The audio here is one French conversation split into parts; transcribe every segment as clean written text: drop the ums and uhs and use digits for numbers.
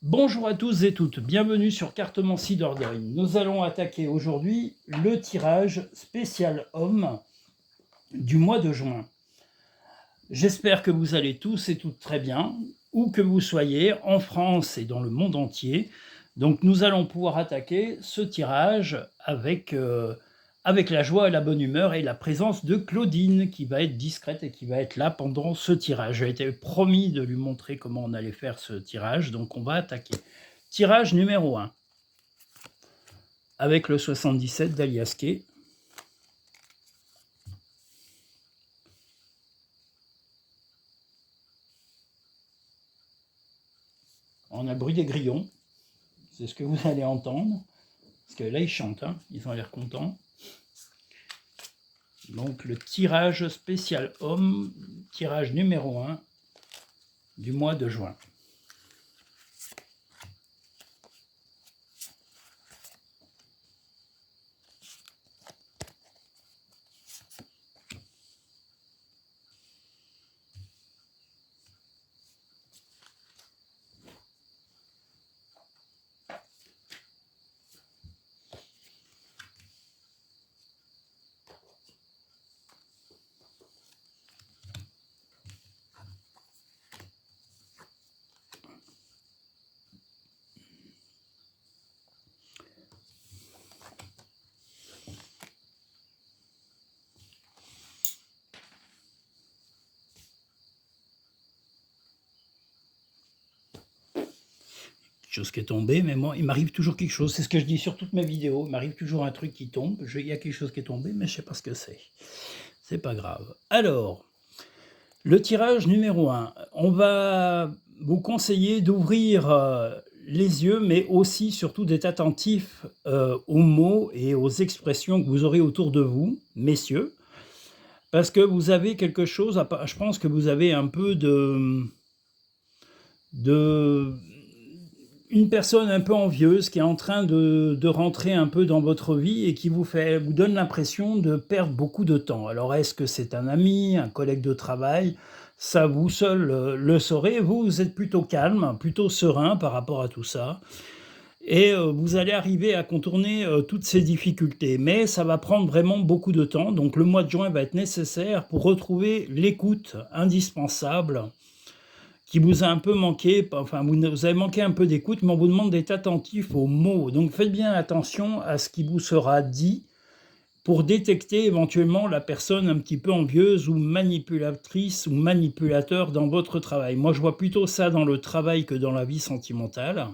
Bonjour à tous et toutes, bienvenue sur Cartomancie Dordogne. Nous allons attaquer aujourd'hui le tirage spécial homme du mois de juin. J'espère que vous allez tous et toutes très bien, où que vous soyez, en France et dans le monde entier. Donc nous allons pouvoir attaquer ce tirage avec la joie et la bonne humeur et la présence de Claudine qui va être discrète et qui va être là pendant ce tirage. J'ai été promis de lui montrer comment on allait faire ce tirage, donc on va attaquer. Tirage numéro 1 avec le 77 d'Alias Kay. On a le bruit des grillons, c'est ce que vous allez entendre, parce que là ils chantent, hein, ils ont l'air contents. Donc le tirage spécial homme, tirage numéro 1 du mois de juin. Chose qui est tombée, mais moi, il m'arrive toujours quelque chose. C'est ce que je dis sur toutes mes vidéos. Il m'arrive toujours un truc qui tombe. Il y a quelque chose qui est tombé, mais je ne sais pas ce que c'est. C'est pas grave. Alors, le tirage numéro 1. On va vous conseiller d'ouvrir les yeux, mais aussi, surtout, d'être attentif aux mots et aux expressions que vous aurez autour de vous, messieurs. Parce que vous avez quelque chose, je pense que vous avez un peu une personne un peu envieuse qui est en train de rentrer un peu dans votre vie et qui vous donne l'impression de perdre beaucoup de temps. Alors, est-ce que c'est un ami, un collègue de travail? Ça, vous seul le saurez. Vous êtes plutôt calme, plutôt serein par rapport à tout ça. Et vous allez arriver à contourner toutes ces difficultés. Mais ça va prendre vraiment beaucoup de temps. Donc, le mois de juin va être nécessaire pour retrouver l'écoute indispensable qui vous a un peu manqué, enfin vous avez manqué un peu d'écoute, mais on vous demande d'être attentif aux mots. Donc faites bien attention à ce qui vous sera dit pour détecter éventuellement la personne un petit peu envieuse ou manipulatrice ou manipulateur dans votre travail. Moi, je vois plutôt ça dans le travail que dans la vie sentimentale.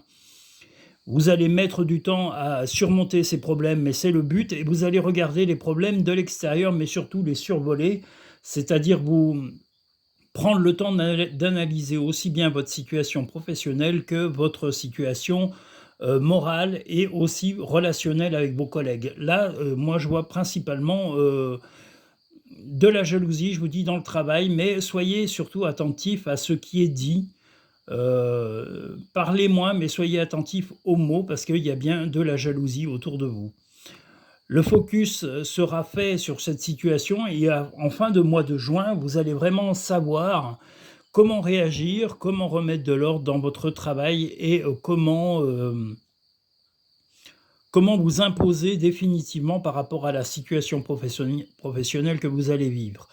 Vous allez mettre du temps à surmonter ces problèmes, mais c'est le but, et vous allez regarder les problèmes de l'extérieur, mais surtout les survoler, c'est-à-dire vous prendre le temps d'analyser aussi bien votre situation professionnelle que votre situation morale et aussi relationnelle avec vos collègues. Là, moi, je vois principalement de la jalousie, je vous dis, dans le travail, mais soyez surtout attentifs à ce qui est dit. Parlez moins, mais soyez attentifs aux mots, parce qu'il y a bien de la jalousie autour de vous. Le focus sera fait sur cette situation et en fin de mois de juin, vous allez vraiment savoir comment réagir, comment remettre de l'ordre dans votre travail et comment vous imposer définitivement par rapport à la situation professionnelle que vous allez vivre.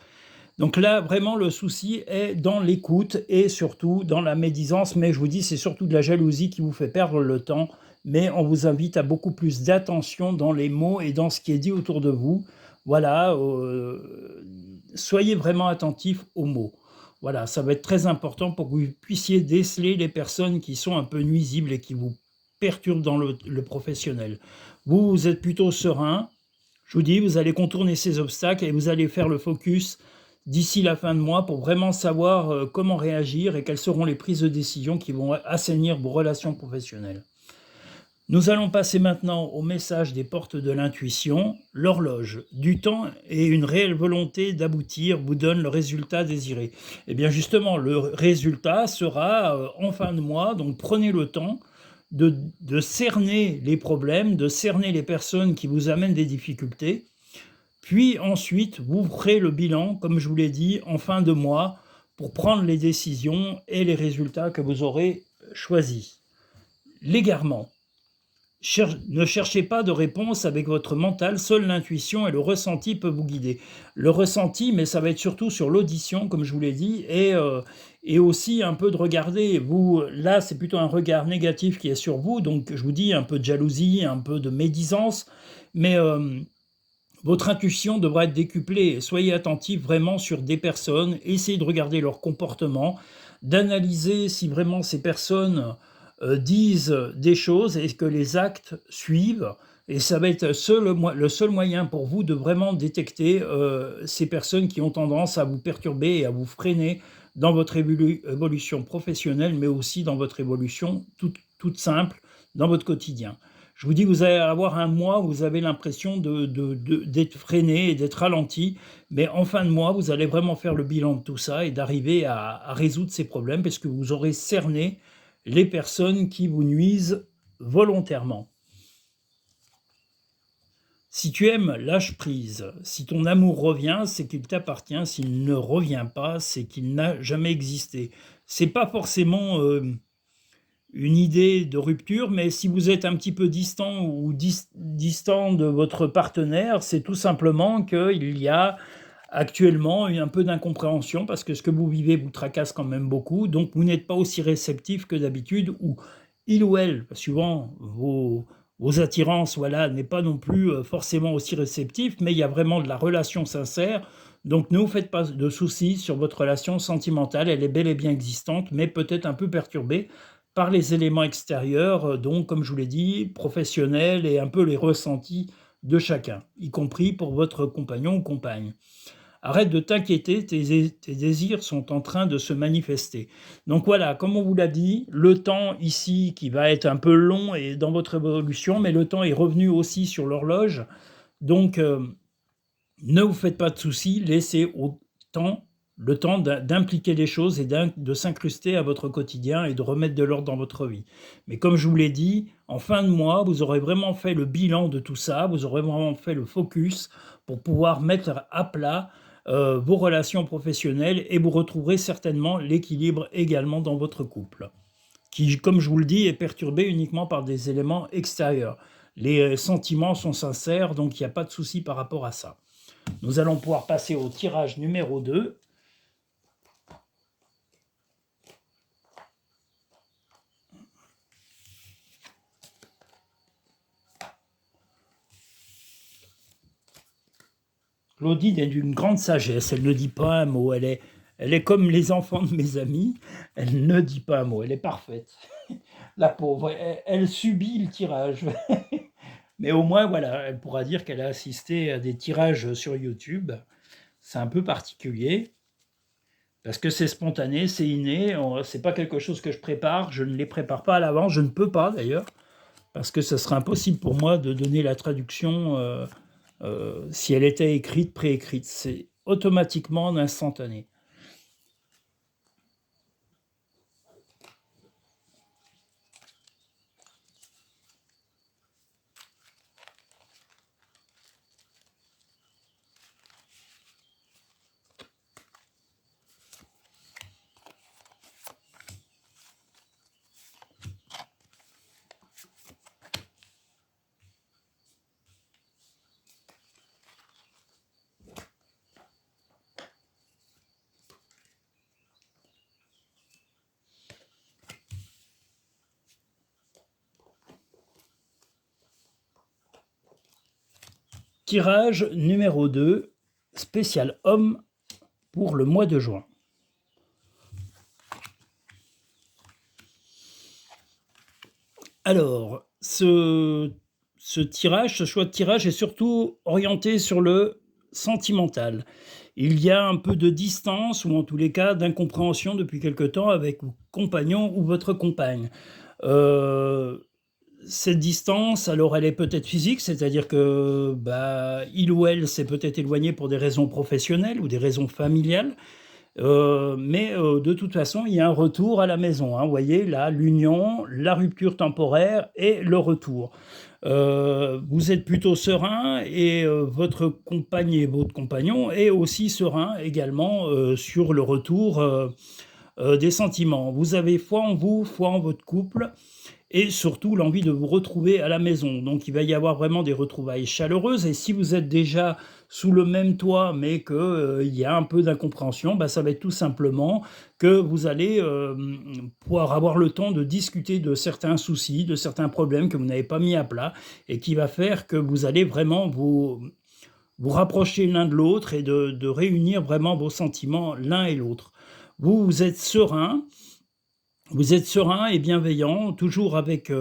Donc là, vraiment, le souci est dans l'écoute et surtout dans la médisance. Mais je vous dis, c'est surtout de la jalousie qui vous fait perdre le temps. Mais on vous invite à beaucoup plus d'attention dans les mots et dans ce qui est dit autour de vous. Voilà, soyez vraiment attentifs aux mots. Voilà, ça va être très important pour que vous puissiez déceler les personnes qui sont un peu nuisibles et qui vous perturbent dans le professionnel. Vous êtes plutôt serein. Je vous dis, vous allez contourner ces obstacles et vous allez faire le focus d'ici la fin de mois pour vraiment savoir comment réagir et quelles seront les prises de décision qui vont assainir vos relations professionnelles. Nous allons passer maintenant au message des portes de l'intuition. L'horloge du temps et une réelle volonté d'aboutir vous donne le résultat désiré. Et bien justement, le résultat sera en fin de mois, donc prenez le temps de cerner les problèmes, de cerner les personnes qui vous amènent des difficultés. Puis ensuite, vous ferez le bilan, comme je vous l'ai dit, en fin de mois pour prendre les décisions et les résultats que vous aurez choisis. L'égarement. Ne cherchez pas de réponse avec votre mental, seule l'intuition et le ressenti peuvent vous guider. Le ressenti, mais ça va être surtout sur l'audition, comme je vous l'ai dit, et aussi un peu de regarder. Vous, là, c'est plutôt un regard négatif qui est sur vous, donc je vous dis un peu de jalousie, un peu de médisance, mais votre intuition devra être décuplée. Soyez attentif vraiment sur des personnes, essayez de regarder leur comportement, d'analyser si vraiment ces personnes disent des choses et que les actes suivent. Et ça va être le seul moyen pour vous de vraiment détecter ces personnes qui ont tendance à vous perturber et à vous freiner dans votre évolution professionnelle, mais aussi dans votre évolution toute simple dans votre quotidien. Je vous dis, vous allez avoir un mois où vous avez l'impression d'être freiné et d'être ralenti, mais en fin de mois, vous allez vraiment faire le bilan de tout ça et d'arriver à résoudre ces problèmes parce que vous aurez cerné les personnes qui vous nuisent volontairement. Si tu aimes, lâche prise. Si ton amour revient, c'est qu'il t'appartient. S'il ne revient pas, c'est qu'il n'a jamais existé. C'est pas forcément une idée de rupture, mais si vous êtes un petit peu distant ou distant de votre partenaire, c'est tout simplement qu'il y a actuellement un peu d'incompréhension parce que ce que vous vivez vous tracasse quand même beaucoup, donc vous n'êtes pas aussi réceptif que d'habitude, ou il ou elle, suivant vos attirances, voilà, n'est pas non plus forcément aussi réceptif, mais il y a vraiment de la relation sincère. Donc ne vous faites pas de soucis sur votre relation sentimentale, elle est bel et bien existante, mais peut-être un peu perturbée par les éléments extérieurs, donc comme je vous l'ai dit, professionnels et un peu les ressentis de chacun, y compris pour votre compagnon ou compagne. Arrête de t'inquiéter, tes désirs sont en train de se manifester. Donc voilà, comme on vous l'a dit, le temps ici qui va être un peu long et dans votre évolution, mais le temps est revenu aussi sur l'horloge. Donc ne vous faites pas de soucis, laissez le temps d'impliquer les choses et de s'incruster à votre quotidien et de remettre de l'ordre dans votre vie. Mais comme je vous l'ai dit, en fin de mois, vous aurez vraiment fait le bilan de tout ça, vous aurez vraiment fait le focus pour pouvoir mettre à plat vos relations professionnelles et vous retrouverez certainement l'équilibre également dans votre couple, qui, comme je vous le dis, est perturbé uniquement par des éléments extérieurs. Les sentiments sont sincères, donc il n'y a pas de souci par rapport à ça. Nous allons pouvoir passer au tirage numéro 2. Claudine est d'une grande sagesse, elle ne dit pas un mot, elle est comme les enfants de mes amis, elle ne dit pas un mot, elle est parfaite. La pauvre, elle subit le tirage. Mais au moins, voilà, elle pourra dire qu'elle a assisté à des tirages sur YouTube. C'est un peu particulier, parce que c'est spontané, c'est inné, c'est pas quelque chose que je prépare, je ne les prépare pas à l'avance, je ne peux pas d'ailleurs, parce que ce serait impossible pour moi de donner la traduction si elle était écrite, préécrite. C'est automatiquement en instantané. Tirage numéro 2, spécial homme pour le mois de juin. Alors, ce choix de tirage est surtout orienté sur le sentimental. Il y a un peu de distance, ou en tous les cas d'incompréhension depuis quelque temps avec vos compagnons ou votre compagne. Cette distance, alors elle est peut-être physique, c'est-à-dire que il ou elle s'est peut-être éloigné pour des raisons professionnelles ou des raisons familiales. Mais de toute façon, il y a un retour à la maison, hein. Vous voyez, là, l'union, la rupture temporaire et le retour. Vous êtes plutôt serein et votre compagne et votre compagnon est aussi serein également sur le retour des sentiments. Vous avez foi en vous, foi en votre couple et surtout l'envie de vous retrouver à la maison. Donc il va y avoir vraiment des retrouvailles chaleureuses et si vous êtes déjà sous le même toit, mais que, il y a un peu d'incompréhension, bah, ça va être tout simplement que vous allez, pouvoir avoir le temps de discuter de certains soucis, de certains problèmes que vous n'avez pas mis à plat et qui va faire que vous allez vraiment vous rapprocher l'un de l'autre et de réunir vraiment vos sentiments l'un et l'autre. Vous êtes serein, vous êtes serein et bienveillant, toujours avec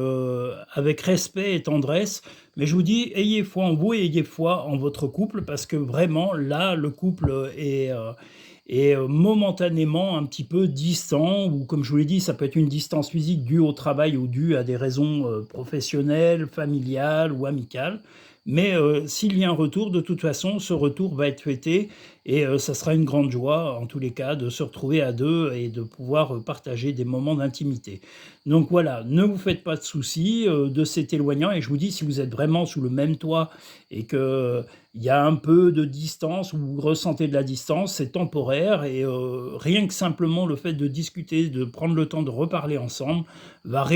respect et tendresse, mais je vous dis, ayez foi en vous et ayez foi en votre couple parce que vraiment là, le couple est momentanément un petit peu distant ou comme je vous l'ai dit, ça peut être une distance physique due au travail ou due à des raisons, professionnelles, familiales ou amicales. Mais, s'il y a un retour, de toute façon, ce retour va être fêté et ça sera une grande joie, en tous les cas, de se retrouver à 2 et de pouvoir, partager des moments d'intimité. Donc voilà, ne vous faites pas de soucis, de cet éloignant et je vous dis, si vous êtes vraiment sous le même toit et qu'il y a un peu de distance ou vous ressentez de la distance, c'est temporaire et rien que simplement le fait de discuter, de prendre le temps de reparler ensemble va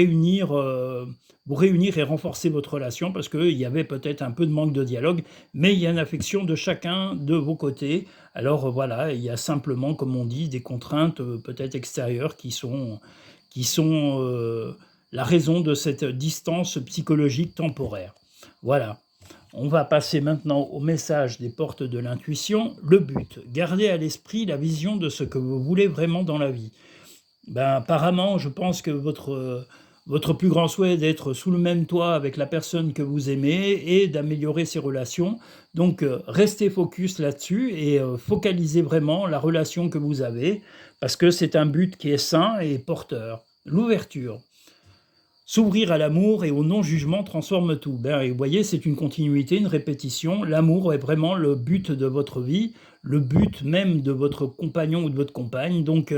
vous réunir et renforcer votre relation parce qu'il y avait peut-être un peu de manque de dialogue, mais il y a une affection de chacun de vos côtés. Alors voilà, il y a simplement, comme on dit, des contraintes peut-être extérieures qui sont la raison de cette distance psychologique temporaire. Voilà. On va passer maintenant au message des portes de l'intuition. Le but, gardez à l'esprit la vision de ce que vous voulez vraiment dans la vie. Ben, apparemment, je pense que votre plus grand souhait est d'être sous le même toit avec la personne que vous aimez et d'améliorer ses relations. Donc, restez focus là-dessus et focalisez vraiment la relation que vous avez parce que c'est un but qui est sain et porteur. L'ouverture. S'ouvrir à l'amour et au non-jugement transforme tout. Ben, et vous voyez, c'est une continuité, une répétition. L'amour est vraiment le but de votre vie, le but même de votre compagnon ou de votre compagne. Donc,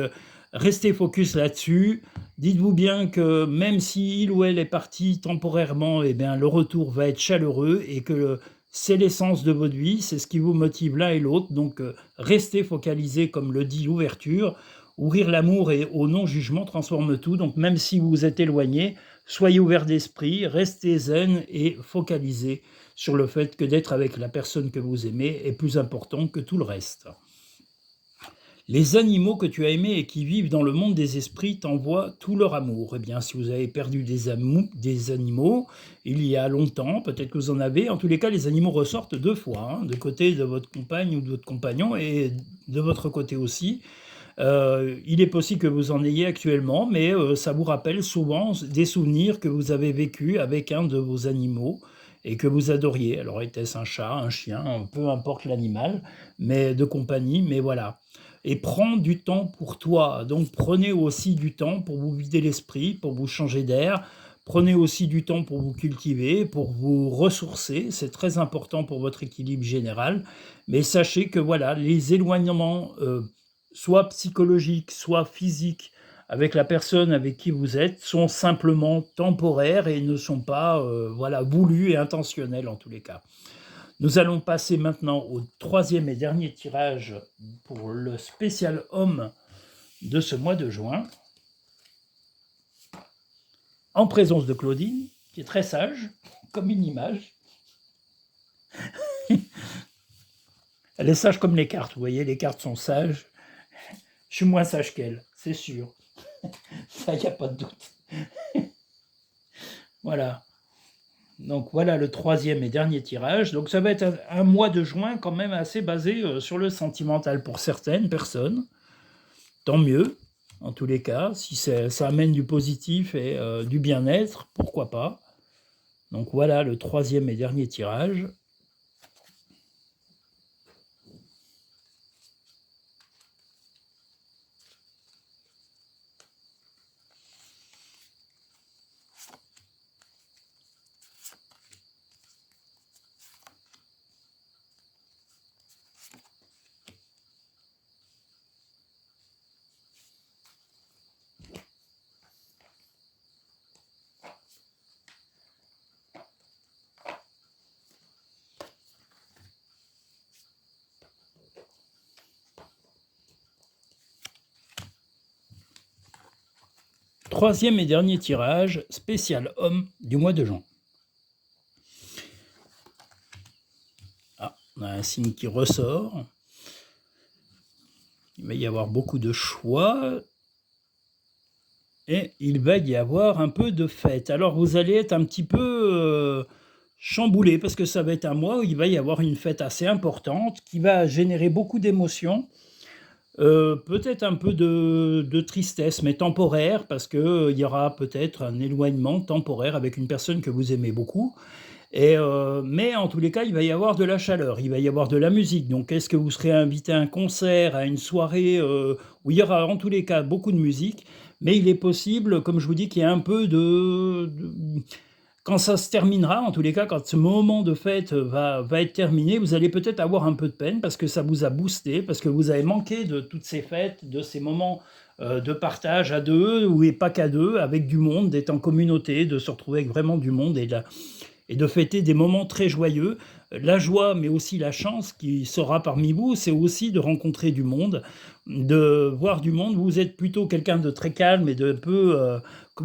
restez focus là-dessus. Dites-vous bien que même si il ou elle est parti temporairement, eh bien, le retour va être chaleureux et que c'est l'essence de votre vie, c'est ce qui vous motive l'un et l'autre. Donc, restez focalisé, comme le dit l'ouverture. Ouvrir l'amour et au non-jugement transforme tout. Donc, même si vous êtes éloigné, soyez ouvert d'esprit, restez zen et focalisez sur le fait que d'être avec la personne que vous aimez est plus important que tout le reste. Les animaux que tu as aimés et qui vivent dans le monde des esprits t'envoient tout leur amour. Eh bien, si vous avez perdu des animaux il y a longtemps, peut-être que vous en avez, en tous les cas, les animaux ressortent deux fois, hein, de côté de votre compagne ou de votre compagnon et de votre côté aussi. Il est possible que vous en ayez actuellement, mais ça vous rappelle souvent des souvenirs que vous avez vécus avec un de vos animaux et que vous adoriez. Alors était-ce un chat, un chien, peu importe l'animal, mais de compagnie, mais voilà. Et prends du temps pour toi. Donc prenez aussi du temps pour vous vider l'esprit, pour vous changer d'air. Prenez aussi du temps pour vous cultiver, pour vous ressourcer. C'est très important pour votre équilibre général. Mais sachez que voilà, les éloignements soit psychologiques, soit physiques, avec la personne avec qui vous êtes, sont simplement temporaires et ne sont pas voilà, voulus et intentionnels en tous les cas. Nous allons passer maintenant au troisième et dernier tirage pour le spécial homme de ce mois de juin, en présence de Claudine, qui est très sage, comme une image. Elle est sage comme les cartes, vous voyez, les cartes sont sages. Je suis moins sage qu'elle, c'est sûr. Ça, il n'y a pas de doute. Voilà. Donc voilà le troisième et dernier tirage. Donc ça va être un mois de juin quand même assez basé sur le sentimental pour certaines personnes. Tant mieux, en tous les cas. Si ça amène du positif et du bien-être, pourquoi pas. Donc voilà le troisième et dernier tirage. Troisième et dernier tirage, spécial homme du mois de juin. Ah, on a un signe qui ressort. Il va y avoir beaucoup de choix. Et il va y avoir un peu de fête. Alors vous allez être un petit peu chamboulé parce que ça va être un mois où il va y avoir une fête assez importante qui va générer beaucoup d'émotions. Peut-être un peu de tristesse, mais temporaire, parce que, il y aura peut-être un éloignement temporaire avec une personne que vous aimez beaucoup mais en tous les cas, il va y avoir de la chaleur, il va y avoir de la musique. Donc est-ce que vous serez invité à un concert, à une soirée, où il y aura en tous les cas beaucoup de musique? Mais il est possible, comme je vous dis, qu'il y ait un peu de quand ça se terminera, en tous les cas, quand ce moment de fête va être terminé, vous allez peut-être avoir un peu de peine parce que ça vous a boosté, parce que vous avez manqué de toutes ces fêtes, de ces moments, de partage à 2 ou et pas qu'à 2, avec du monde, d'être en communauté, de se retrouver avec vraiment du monde et de fêter des moments très joyeux. La joie, mais aussi la chance qui sera parmi vous, c'est aussi de rencontrer du monde, de voir du monde. Vous êtes plutôt quelqu'un de très calme et de peu,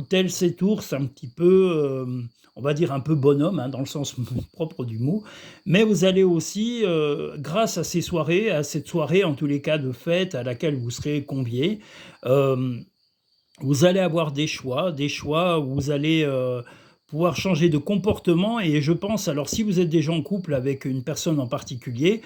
tel cet ours, un petit peu, on va dire un peu bonhomme, hein, dans le sens propre du mot. Mais vous allez aussi, grâce à ces soirées, à cette soirée en tous les cas de fête à laquelle vous serez conviés, euh, vous allez avoir des choix où vous allez pouvoir changer de comportement et je pense, alors si vous êtes déjà en couple avec une personne en particulier,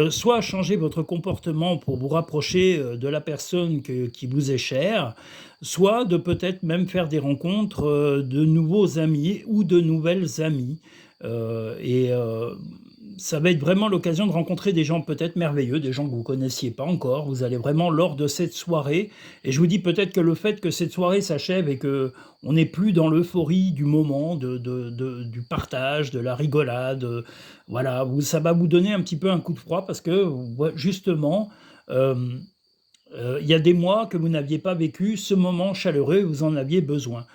soit changer votre comportement pour vous rapprocher de la personne qui vous est chère, soit de peut-être même faire des rencontres de nouveaux amis ou de nouvelles amies. Ça va être vraiment l'occasion de rencontrer des gens peut-être merveilleux, des gens que vous ne connaissiez pas encore. Vous allez vraiment, lors de cette soirée, et je vous dis peut-être que le fait que cette soirée s'achève et que on n'est plus dans l'euphorie du moment, du partage, de la rigolade, voilà, ça va vous donner un petit peu un coup de froid parce que justement, euh, il y a des mois que vous n'aviez pas vécu ce moment chaleureux et vous en aviez besoin.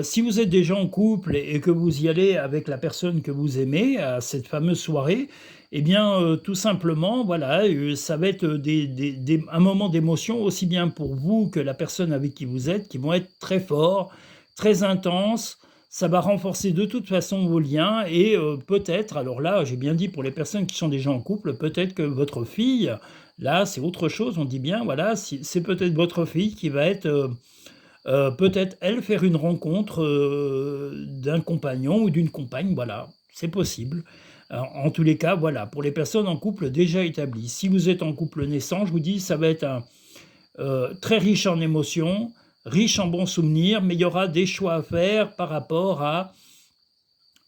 Si vous êtes déjà en couple et que vous y allez avec la personne que vous aimez à cette fameuse soirée, eh bien, tout simplement, voilà, ça va être un moment d'émotion aussi bien pour vous que la personne avec qui vous êtes, qui vont être très forts, très intenses. Ça va renforcer de toute façon vos liens et peut-être, alors là, j'ai bien dit pour les personnes qui sont déjà en couple, peut-être que votre fille, là, c'est autre chose. On dit bien, voilà, c'est peut-être votre fille qui va être, peut-être elle faire une rencontre d'un compagnon ou d'une compagne, voilà, c'est possible. En tous les cas, voilà, pour les personnes en couple déjà établies. Si vous êtes en couple naissant, je vous dis, ça va être très riche en émotions, riche en bons souvenirs, mais il y aura des choix à faire par rapport à,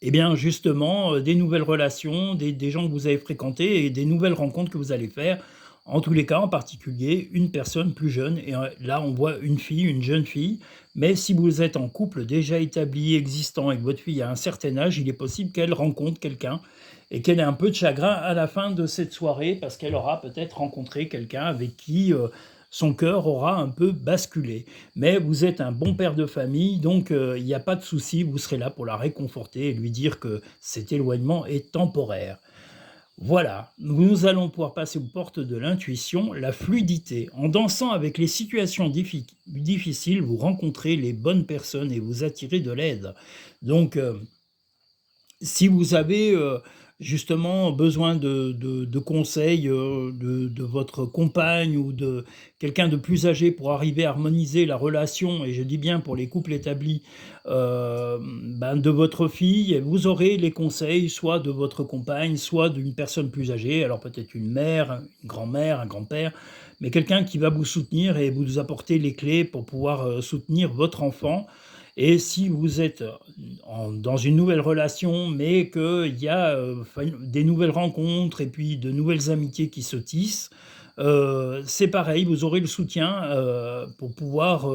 eh bien, justement, des nouvelles relations, des gens que vous avez fréquentés et des nouvelles rencontres que vous allez faire. En tous les cas, en particulier, une personne plus jeune. Et là, on voit une fille, une jeune fille. Mais si vous êtes en couple déjà établi, existant, et que votre fille a un certain âge, il est possible qu'elle rencontre quelqu'un et qu'elle ait un peu de chagrin à la fin de cette soirée parce qu'elle aura peut-être rencontré quelqu'un avec qui son cœur aura un peu basculé. Mais vous êtes un bon père de famille, donc il n'y a pas de souci, vous serez là pour la réconforter et lui dire que cet éloignement est temporaire. Voilà, nous allons pouvoir passer aux portes de l'intuition, la fluidité. En dansant avec les situations difficiles, vous rencontrez les bonnes personnes et vous attirez de l'aide. Donc, si vous avez justement besoin de conseils de votre compagne ou de quelqu'un de plus âgé pour arriver à harmoniser la relation, et je dis bien pour les couples établis, de votre fille, vous aurez les conseils soit de votre compagne, soit d'une personne plus âgée, alors peut-être une mère, une grand-mère, un grand-père, mais quelqu'un qui va vous soutenir et vous apporter les clés pour pouvoir soutenir votre enfant. Et si vous êtes dans une nouvelle relation, mais qu'il y a des nouvelles rencontres et puis de nouvelles amitiés qui se tissent, c'est pareil, vous aurez le soutien pour pouvoir...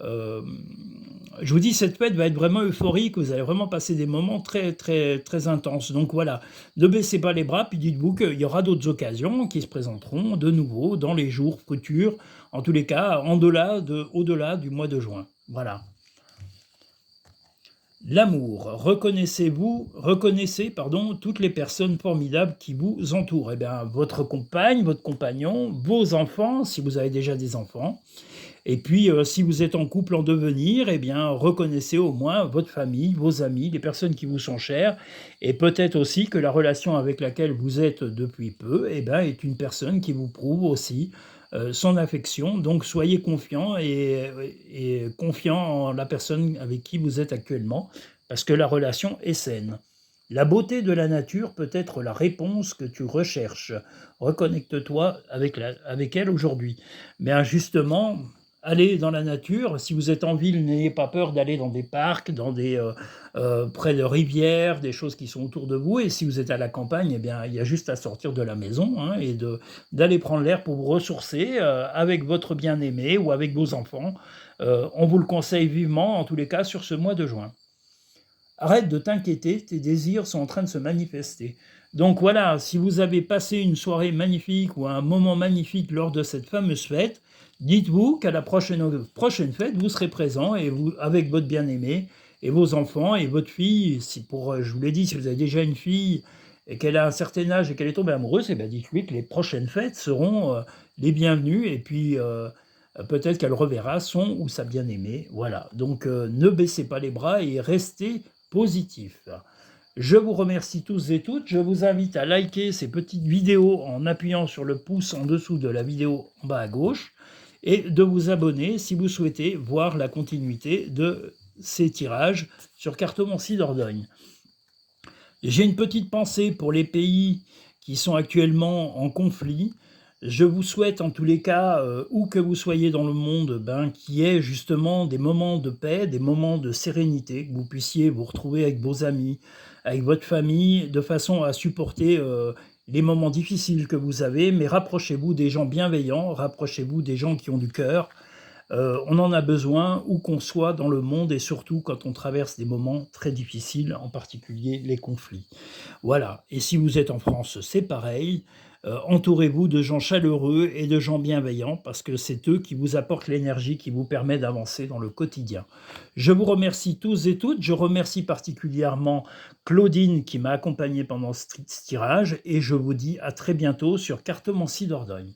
je vous dis, cette fête va être vraiment euphorique, vous allez vraiment passer des moments très, très, très intenses. Donc voilà, ne baissez pas les bras, puis dites-vous qu'il y aura d'autres occasions qui se présenteront de nouveau dans les jours futurs, en tous les cas, au-delà du mois de juin. Voilà. L'amour. Reconnaissez, pardon, toutes les personnes formidables qui vous entourent. Eh bien, votre compagne, votre compagnon, vos enfants, si vous avez déjà des enfants, Et puis, si vous êtes en couple en devenir, eh bien, reconnaissez au moins votre famille, vos amis, les personnes qui vous sont chères et peut-être aussi que la relation avec laquelle vous êtes depuis peu, eh ben, est une personne qui vous prouve aussi, son affection. Donc soyez confiants et confiants en la personne avec qui vous êtes actuellement, parce que la relation est saine. La beauté de la nature peut être la réponse que tu recherches. Reconnecte-toi avec elle aujourd'hui. Mais justement, allez dans la nature. Si vous êtes en ville, n'ayez pas peur d'aller dans des parcs, près de rivières, des choses qui sont autour de vous. Et si vous êtes à la campagne, eh bien, il y a juste à sortir de la maison, hein, et d'aller prendre l'air pour vous ressourcer avec votre bien-aimé ou avec vos enfants. On vous le conseille vivement, en tous les cas, sur ce mois de juin. Arrête de t'inquiéter, tes désirs sont en train de se manifester. Donc voilà, si vous avez passé une soirée magnifique ou un moment magnifique lors de cette fameuse fête, dites-vous qu'à la prochaine fête, vous serez présent et vous, avec votre bien-aimé et vos enfants et votre fille. Si je vous l'ai dit, si vous avez déjà une fille et qu'elle a un certain âge et qu'elle est tombée amoureuse, eh bien dites-lui que les prochaines fêtes seront les bienvenues et puis peut-être qu'elle reverra son ou sa bien-aimée. Voilà, donc ne baissez pas les bras et restez positif. Je vous remercie tous et toutes. Je vous invite à liker ces petites vidéos en appuyant sur le pouce en dessous de la vidéo en bas à gauche et de vous abonner si vous souhaitez voir la continuité de ces tirages sur Cartomancie Dordogne. J'ai une petite pensée pour les pays qui sont actuellement en conflit. Je vous souhaite en tous les cas, où que vous soyez dans le monde, qu'il y ait justement des moments de paix, des moments de sérénité, que vous puissiez vous retrouver avec vos amis, avec votre famille, de façon à supporter les moments difficiles que vous avez, mais rapprochez-vous des gens bienveillants, rapprochez-vous des gens qui ont du cœur. On en a besoin où qu'on soit dans le monde et surtout quand on traverse des moments très difficiles, en particulier les conflits. Voilà, et si vous êtes en France, c'est pareil. Entourez-vous de gens chaleureux et de gens bienveillants parce que c'est eux qui vous apportent l'énergie qui vous permet d'avancer dans le quotidien. Je vous remercie tous et toutes. Je remercie particulièrement Claudine qui m'a accompagné pendant ce tirage et je vous dis à très bientôt sur Cartomancie Dordogne.